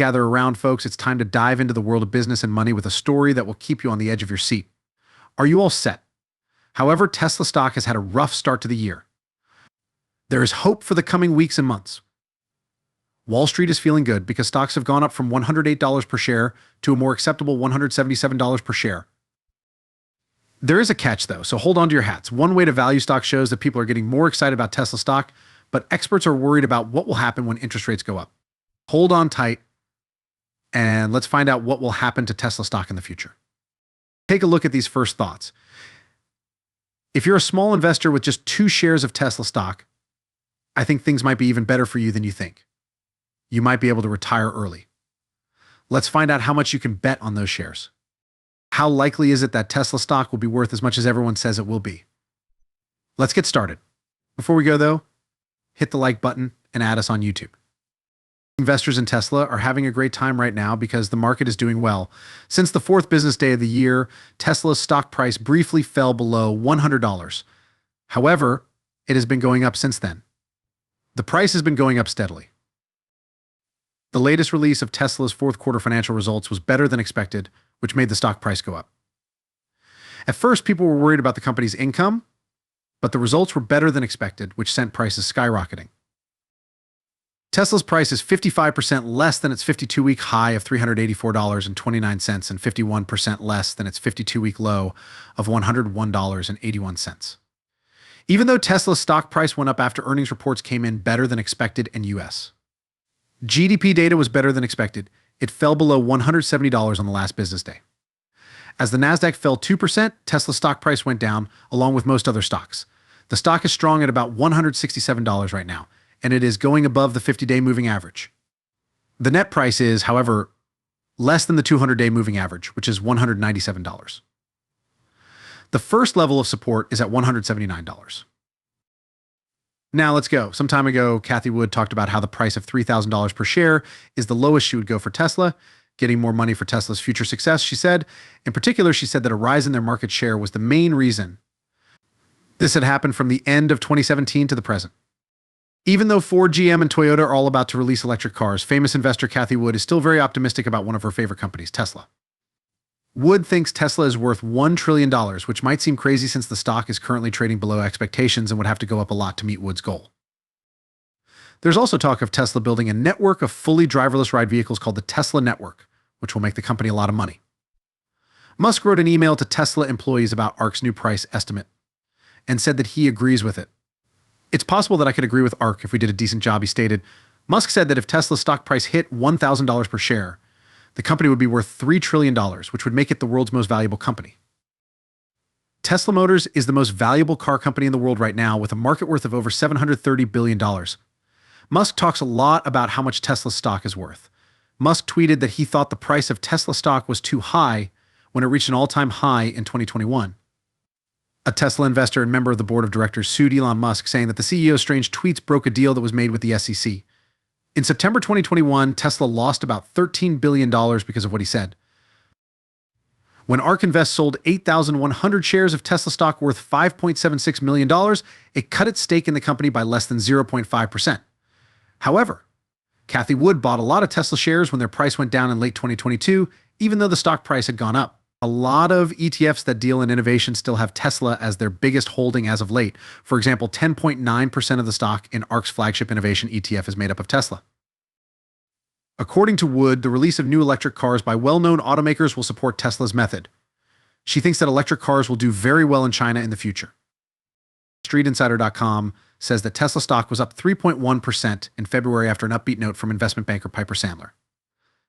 Gather around, folks. It's time to dive into the world of business and money with a story that will keep you on the edge of your seat. Are you all set? However, Tesla stock has had a rough start to the year. There is hope for the coming weeks and months. Wall Street is feeling good because stocks have gone up from $108 per share to a more acceptable $177 per share. There is a catch, though, so hold on to your hats. One way to value stock shows that people are getting more excited about Tesla stock, but experts are worried about what will happen when interest rates go up. Hold on tight, and let's find out what will happen to Tesla stock in the future. Take a look at these first thoughts. If you're a small investor with just 2 shares of Tesla stock, I think things might be even better for you than you think. You might be able to retire early. Let's find out how much you can bet on those shares. How likely is it that Tesla stock will be worth as much as everyone says it will be? Let's get started. Before we go, though, hit the like button and add us on YouTube. Investors in Tesla are having a great time right now because the market is doing well. Since the 4th business day of the year, Tesla's stock price briefly fell below $100. However, it has been going up since then. The price has been going up steadily. The latest release of Tesla's 4th quarter financial results was better than expected, which made the stock price go up. At first, people were worried about the company's income, but the results were better than expected, which sent prices skyrocketing. Tesla's price is 55% less than its 52-week high of $384.29 and 51% less than its 52-week low of $101.81. Even though Tesla's stock price went up after earnings reports came in better than expected in U.S. GDP data was better than expected. It fell below $170 on the last business day. As the Nasdaq fell 2%, Tesla's stock price went down, along with most other stocks. The stock is strong at about $167 right now, and it is going above the 50-day moving average. The net price is, however, less than the 200-day moving average, which is $197. The first level of support is at $179. Now let's go. Some time ago, Cathie Wood talked about how the price of $3,000 per share is the lowest she would go for Tesla, getting more money for Tesla's future success, she said. In particular, she said that a rise in their market share was the main reason. This had happened from the end of 2017 to the present. Even though Ford, GM, and Toyota are all about to release electric cars, famous investor Cathie Wood is still very optimistic about one of her favorite companies, Tesla. Wood thinks Tesla is worth $1 trillion, which might seem crazy since the stock is currently trading below expectations and would have to go up a lot to meet Wood's goal. There's also talk of Tesla building a network of fully driverless ride vehicles called the Tesla Network, which will make the company a lot of money. Musk wrote an email to Tesla employees about ARK's new price estimate and said that he agrees with it. It's possible that I could agree with ARK if we did a decent job, he stated. Musk said that if Tesla's stock price hit $1,000 per share, the company would be worth $3 trillion, which would make it the world's most valuable company. Tesla Motors is the most valuable car company in the world right now, with a market worth of over $730 billion. Musk talks a lot about how much Tesla stock is worth. Musk tweeted that he thought the price of Tesla stock was too high when it reached an all-time high in 2021. A Tesla investor and member of the board of directors sued Elon Musk, saying that the CEO's strange tweets broke a deal that was made with the SEC. In September 2021, Tesla lost about $13 billion because of what he said. When ARK Invest sold 8,100 shares of Tesla stock worth $5.76 million, it cut its stake in the company by less than 0.5%. However, Cathie Wood bought a lot of Tesla shares when their price went down in late 2022, even though the stock price had gone up. A lot of ETFs that deal in innovation still have Tesla as their biggest holding as of late. For example, 10.9% of the stock in ARK's flagship innovation ETF is made up of Tesla. According to Wood, the release of new electric cars by well-known automakers will support Tesla's method. She thinks that electric cars will do very well in China in the future. StreetInsider.com says that Tesla stock was up 3.1% in February after an upbeat note from investment banker Piper Sandler.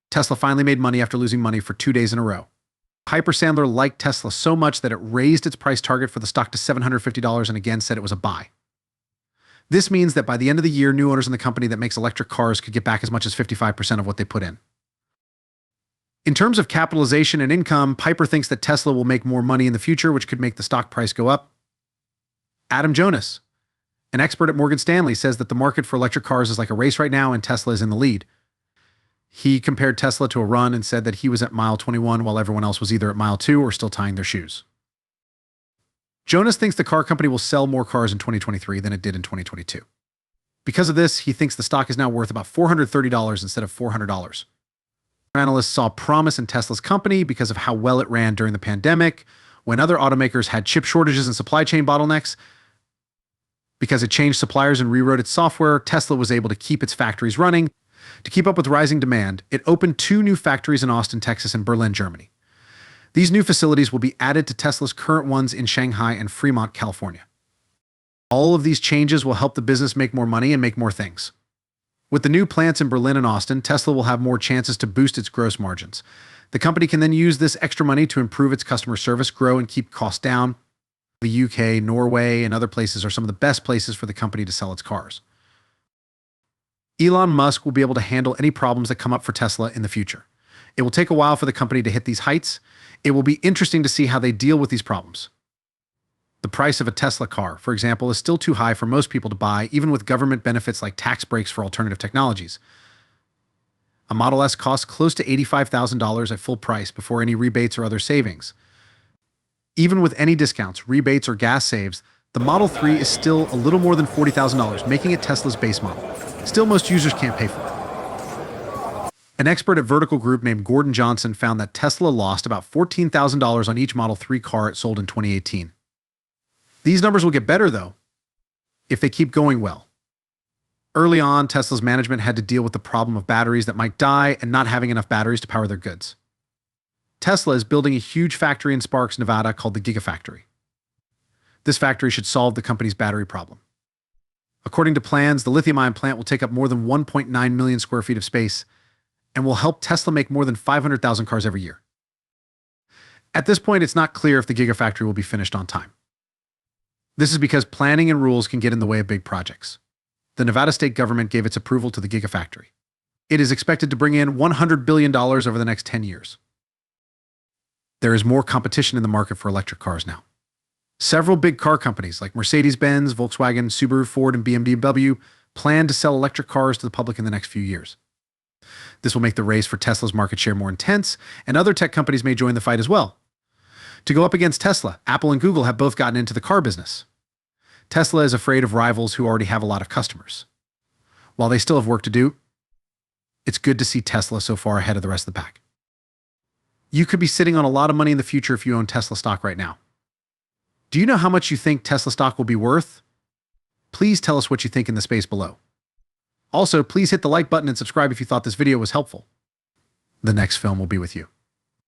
Tesla finally made money after losing money for 2 days in a row. Piper Sandler liked Tesla so much that it raised its price target for the stock to $750 and again said it was a buy. This means that by the end of the year, new owners in the company that makes electric cars could get back as much as 55% of what they put in. In terms of capitalization and income, Piper thinks that Tesla will make more money in the future, which could make the stock price go up. Adam Jonas, an expert at Morgan Stanley, says that the market for electric cars is like a race right now and Tesla is in the lead. He compared Tesla to a run and said that he was at mile 21 while everyone else was either at mile 2 or still tying their shoes. Jonas thinks the car company will sell more cars in 2023 than it did in 2022. Because of this, he thinks the stock is now worth about $430 instead of $400. Analysts saw promise in Tesla's company because of how well it ran during the pandemic, when other automakers had chip shortages and supply chain bottlenecks. Because it changed suppliers and rewrote its software, Tesla was able to keep its factories running. To keep up with rising demand, it opened 2 new factories in Austin, Texas and Berlin, Germany. These new facilities will be added to Tesla's current ones in Shanghai and Fremont, California. All of these changes will help the business make more money and make more things. With the new plants in Berlin and Austin, Tesla will have more chances to boost its gross margins. The company can then use this extra money to improve its customer service, grow, and keep costs down. The UK, Norway, and other places are some of the best places for the company to sell its cars. Elon Musk will be able to handle any problems that come up for Tesla in the future. It will take a while for the company to hit these heights. It will be interesting to see how they deal with these problems. The price of a Tesla car, for example, is still too high for most people to buy, even with government benefits like tax breaks for alternative technologies. A Model S costs close to $85,000 at full price before any rebates or other savings. Even with any discounts, rebates, or gas saves, the Model 3 is still a little more than $40,000, making it Tesla's base model. Still, most users can't pay for it. An expert at Vertical Group named Gordon Johnson found that Tesla lost about $14,000 on each Model 3 car it sold in 2018. These numbers will get better, though, if they keep going well. Early on, Tesla's management had to deal with the problem of batteries that might die and not having enough batteries to power their goods. Tesla is building a huge factory in Sparks, Nevada called the Gigafactory. This factory should solve the company's battery problem. According to plans, the lithium-ion plant will take up more than 1.9 million square feet of space and will help Tesla make more than 500,000 cars every year. At this point, it's not clear if the Gigafactory will be finished on time. This is because planning and rules can get in the way of big projects. The Nevada state government gave its approval to the Gigafactory. It is expected to bring in $100 billion over the next 10 years. There is more competition in the market for electric cars now. Several big car companies like Mercedes-Benz, Volkswagen, Subaru, Ford, and BMW plan to sell electric cars to the public in the next few years. This will make the race for Tesla's market share more intense, and other tech companies may join the fight as well. To go up against Tesla, Apple and Google have both gotten into the car business. Tesla is afraid of rivals who already have a lot of customers. While they still have work to do, it's good to see Tesla so far ahead of the rest of the pack. You could be sitting on a lot of money in the future if you own Tesla stock right now. Do you know how much you think Tesla stock will be worth? Please tell us what you think in the space below. Also, please hit the like button and subscribe if you thought this video was helpful. The next film will be with you.